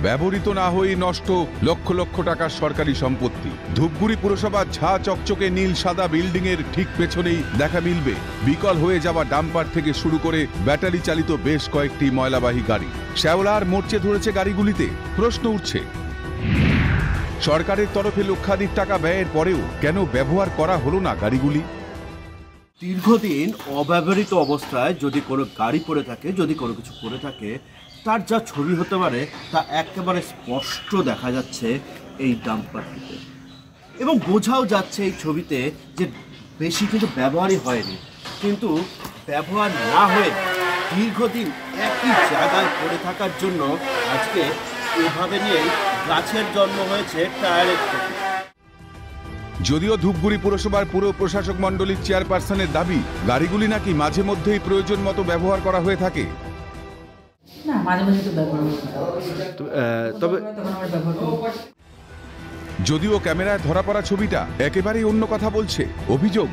ব্যবহৃত না হয়ে নষ্ট লক্ষ লক্ষ টাকার সরকারি সম্পত্তি। ধূপগুড়ি পুরসভার ঝা চকচকে নীল সাদা বিল্ডিং এর ঠিক পেছনেই দেখা মিলবে বিকল হয়ে যাওয়া ডাম্পার থেকে শুরু করে ব্যাটারি চালিত বেশ কয়েকটি ময়লাবাহী গাড়ি। শ্যাওলার মরচে ধরেছে গাড়িগুলিতে। প্রশ্ন উঠছে, সরকারের তরফে লক্ষাধিক টাকা ব্যয়ের পরেও কেন ব্যবহার করা হলো না গাড়িগুলি? দীর্ঘদিন অব্যবহৃত অবস্থায় যদি কোনো গাড়ি পড়ে থাকে, যদি কোনো কিছু পড়ে থাকে, তার যা ছবি হতে পারে তা একেবারে স্পষ্ট দেখা যাচ্ছে এই ডাম্পারটিতে, এবং বোঝাও যাচ্ছে এই ছবিতে যে বেশি কিন্তু ব্যবহারই হয়নি। কিন্তু ব্যবহার না হয়ে দীর্ঘদিন একই জায়গায় পড়ে থাকার জন্য আজকে এভাবে নিয়েই গাছের জন্ম হয়েছে টায়ারের থেকে। যদিও ধূপগুড়ি পুরসভার পুর প্রশাসক মণ্ডলীর চেয়ারপারসনের দাবি, গাড়িগুলি নাকি মাঝে মধ্যেই প্রয়োজন মতো ব্যবহার করা হয়ে থাকে। না, মাঝে মাঝে তো ব্যবহার তবে যদিও ক্যামেরায় ধরা পড়া ছবিটা একেবারেই অন্য কথা বলছে। অভিযোগ,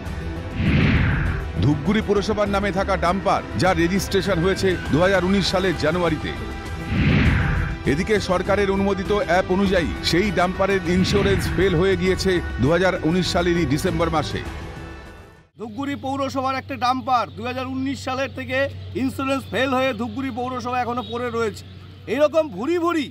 ধূপগুড়ি পুরসভার নামে থাকা ডাম্পার, যা রেজিস্ট্রেশন হয়েছে 2019 সালের জানুয়ারিতে। এদিকে সরকারের অনুমোদিত অ্যাপ অনুযায়ী সেই ডাম্পারের ইন্স্যুরেন্স ফেল হয়ে গিয়েছে 2019 সালেরই ডিসেম্বর মাসে। ধূপগুড়ি পৌরসভার একটা ডাম্পার 2019 সালের থেকে ইন্স্যুরেন্স ফেল হয়ে ধূপগুড়ি পৌরসভা এখনো পড়ে রয়েছে। এরকম ভুরি ভুরি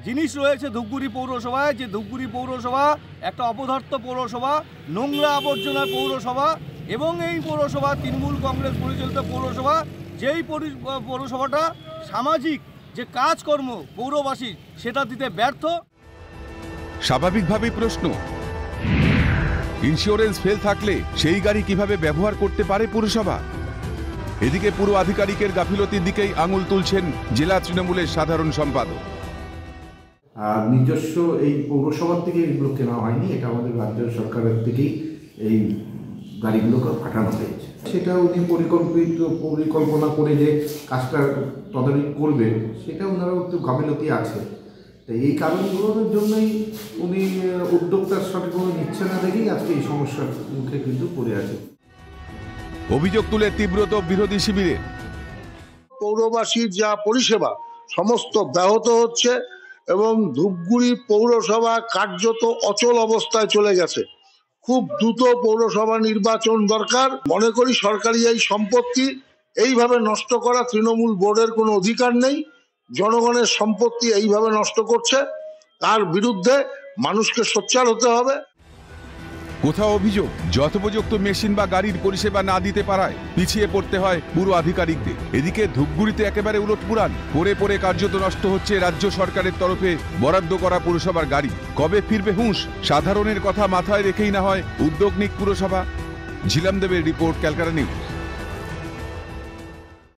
জিনিস রয়েছে ধূপগুড়ি পৌরসভায়, যে ধূপগুড়ি পৌরসভা একটা অপদার্থ পৌরসভা, নোংরা আবর্জনার পৌরসভা, এবং এই পৌরসভা তৃণমূল কংগ্রেস পরিচালিত পৌরসভা, যেই পৌরসভাটা সামাজিক যে কাজকর্ম পৌরবাসী সেটা দিতে ব্যর্থ। স্বাভাবিকভাবেই প্রশ্ন, ইন্স্যুরেন্স ফেল থাকলে সেই গাড়ি কিভাবে ব্যবহার করতে পারে পুরসভা? এদিকে পুর আধিকারিকের গাফিলতির দিকেই আঙুল তুলছেন জেলা তৃণমূলের সাধারণ সম্পাদক। নিজস্ব এই পৌরসভার থেকে এগুলো কেনা হয়নি, এটা আমাদের রাজ্য সরকারের থেকেই এই গাড়িগুলোকে পাঠানো হয়েছে। সেটা উনি পরিকল্পনা করে যে কাজটা তদারকি করবে, সেটা ওনারও একটু গাফিলতি আছে। তাই এই কারণগুলোর জন্যই উনি উদ্যোগটা সঠিকভাবে নিচ্ছে না দেখেই আজকে এই সমস্যার মুখে কিন্তু পড়ে আছে। অভিযোগ তুলে তীব্রত বিরোধী শিবিরের। পৌরবাসীর যা পরিষেবা সমস্ত ব্যাহত হচ্ছে এবং ধূপগুড়ি পৌরসভা কার্যত অচল অবস্থায় চলে গেছে। খুব দ্রুত পৌরসভা নির্বাচন দরকার। মনে করি সরকারি এই সম্পত্তি এইভাবে নষ্ট করা তৃণমূল বোর্ডের কোনো অধিকার নেই। জনগণের সম্পত্তি এইভাবে নষ্ট করছে, তার বিরুদ্ধে মানুষকে সোচ্চার হতে হবে। কোথাও অভিযোগ, যথোপযুক্ত মেশিন বা গাড়ির পরিষেবা না দিতে পারায় পিছিয়ে পড়তে হয় পুর আধিকারিকদের। এদিকে ধূপগুড়িতে একেবারে উলটপুরান, পড়ে পড়ে কার্যত নষ্ট হচ্ছে রাজ্য সরকারের তরফে বরাদ্দ করা পুরসভার গাড়ি। কবে ফিরবে হুঁশ? সাধারণের কথা মাথায় রেখেই না হয় উদ্যোগ নিক পুরসভা। ঝিলাম দেবের রিপোর্ট, ক্যালকাটা নিউজ।